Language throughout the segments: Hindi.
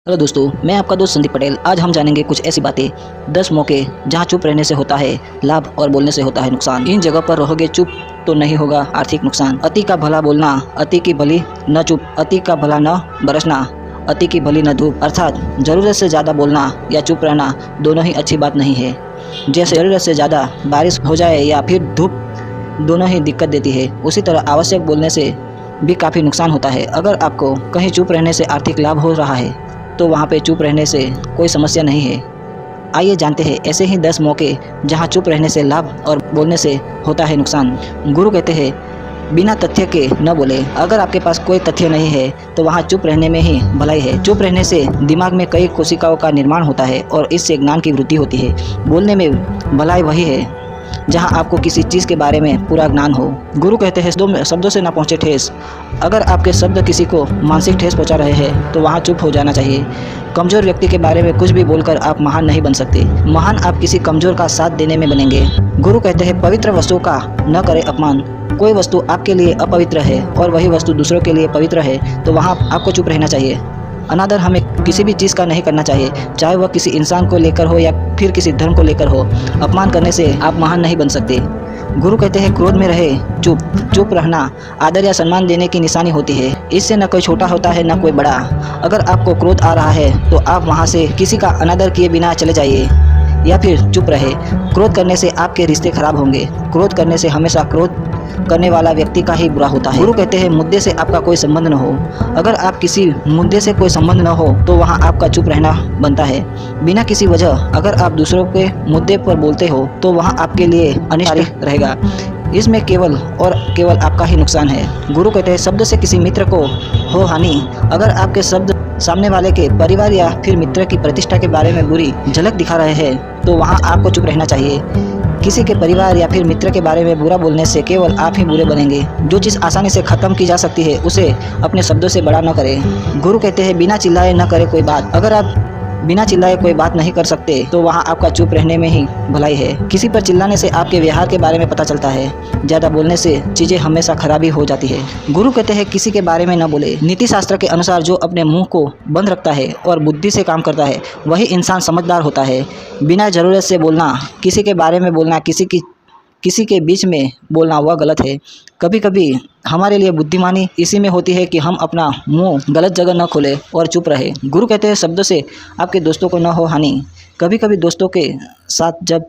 हेलो दोस्तों, मैं आपका दोस्त संदीप पटेल। आज हम जानेंगे कुछ ऐसी बातें, 10 मौके जहां चुप रहने से होता है लाभ और बोलने से होता है नुकसान। इन जगह पर रहोगे चुप तो नहीं होगा आर्थिक नुकसान। अति का भला बोलना, अति की भली न चुप, अति का भला न बरसना, अति की भली न धूप। अर्थात ज़रूरत से ज़्यादा बोलना या चुप रहना दोनों ही अच्छी बात नहीं है। जैसे ज़रूरत से ज़्यादा बारिश हो जाए या फिर धूप, दोनों ही दिक्कत देती है, उसी तरह आवश्यक बोलने से भी काफ़ी नुकसान होता है। अगर आपको कहीं चुप रहने से आर्थिक लाभ हो रहा है तो वहाँ पे चुप रहने से कोई समस्या नहीं है। आइए जानते हैं ऐसे ही 10 मौके जहाँ चुप रहने से लाभ और बोलने से होता है नुकसान। गुरु कहते हैं बिना तथ्य के न बोले। अगर आपके पास कोई तथ्य नहीं है तो वहाँ चुप रहने में ही भलाई है। चुप रहने से दिमाग में कई कोशिकाओं का निर्माण होता है और इससे ज्ञान की वृद्धि होती है। बोलने में भलाई वही है जहां आपको किसी चीज़ के बारे में पूरा ज्ञान हो। गुरु कहते हैं शब्दों से ना पहुँचे ठेस। अगर आपके शब्द किसी को मानसिक ठेस पहुंचा रहे हैं तो वहां चुप हो जाना चाहिए। कमज़ोर व्यक्ति के बारे में कुछ भी बोलकर आप महान नहीं बन सकते। महान आप किसी कमज़ोर का साथ देने में बनेंगे। गुरु कहते हैं पवित्र वस्तुओं का न करें अपमान। कोई वस्तु आपके लिए अपवित्र है और वही वस्तु दूसरों के लिए पवित्र है तो वहाँ आपको चुप रहना चाहिए। अनादर हमें किसी भी चीज़ का नहीं करना चाहिए, चाहे वह किसी इंसान को लेकर हो या फिर किसी धर्म को लेकर हो। अपमान करने से आप महान नहीं बन सकते। गुरु कहते हैं क्रोध में रहे चुप। चुप रहना आदर या सम्मान देने की निशानी होती है। इससे न कोई छोटा होता है न कोई बड़ा। अगर आपको क्रोध आ रहा है तो आप वहाँ से किसी का अनादर किए बिना चले जाइए या फिर चुप रहे। क्रोध करने से आपके रिश्ते खराब होंगे। क्रोध करने से हमेशा क्रोध करने वाला व्यक्ति का ही बुरा होता है। गुरु कहते हैं मुद्दे से आपका कोई संबंध न हो। अगर आप किसी मुद्दे से कोई संबंध न हो तो वहाँ आपका चुप रहना बनता है। बिना किसी वजह अगर आप दूसरों के मुद्दे पर बोलते हो तो वहाँ आपके लिए अनिष्ट रहेगा। इसमें केवल और केवल आपका ही नुकसान है। गुरु कहते हैं शब्द से किसी मित्र को हो हानि। अगर आपके शब्द सामने वाले के परिवार या फिर मित्र की प्रतिष्ठा के बारे में बुरी झलक दिखा रहे हैं तो वहाँ आपको चुप रहना चाहिए। किसी के परिवार या फिर मित्र के बारे में बुरा बोलने से केवल आप ही बुरे बनेंगे। जो चीज़ आसानी से ख़त्म की जा सकती है उसे अपने शब्दों से बड़ा न करें। गुरु कहते हैं बिना चिल्लाए न करें कोई बात। अगर आप बिना चिल्लाए कोई बात नहीं कर सकते तो वहाँ आपका चुप रहने में ही भलाई है। किसी पर चिल्लाने से आपके व्यवहार के बारे में पता चलता है। ज़्यादा बोलने से चीज़ें हमेशा खराबी हो जाती है। गुरु कहते हैं किसी के बारे में न बोले। नीति शास्त्र के अनुसार जो अपने मुंह को बंद रखता है और बुद्धि से काम करता है वही इंसान समझदार होता है। बिना ज़रूरत से बोलना, किसी के बारे में बोलना, किसी के बीच में बोलना वह गलत है। कभी कभी हमारे लिए बुद्धिमानी इसी में होती है कि हम अपना मुंह गलत जगह न खोलें और चुप रहे। गुरु कहते हैं शब्दों से आपके दोस्तों को न हो हानि। कभी कभी दोस्तों के साथ जब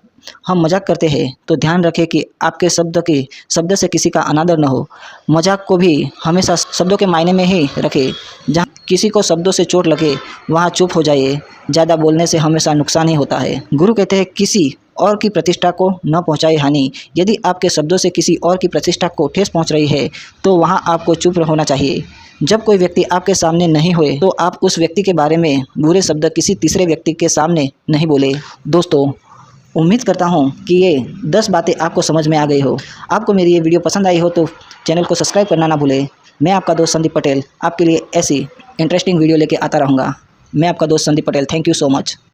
हम मजाक करते हैं तो ध्यान रखें कि आपके शब्द से किसी का अनादर न हो। मजाक को भी हमेशा शब्दों के मायने में ही रखें। जहाँ किसी को शब्दों से चोट लगे वहाँ चुप हो जाइए। ज़्यादा बोलने से हमेशा नुकसान ही होता है। गुरु कहते हैं किसी और की प्रतिष्ठा को न पहुंचाए हानि। यदि आपके शब्दों से किसी और की प्रतिष्ठा को ठेस पहुंच रही है तो वहां आपको चुप होना चाहिए। जब कोई व्यक्ति आपके सामने नहीं होए तो आप उस व्यक्ति के बारे में बुरे शब्द किसी तीसरे व्यक्ति के सामने नहीं बोले। दोस्तों, उम्मीद करता हूं कि ये 10 बातें आपको समझ में आ गई हो। आपको मेरी ये वीडियो पसंद आई हो तो चैनल को सब्सक्राइब करना ना भूलें। मैं आपका दोस्त संदीप पटेल आपके लिए ऐसी इंटरेस्टिंग वीडियो लेके आता रहूँगा। मैं आपका दोस्त Sandeep Patel. Thank you so much.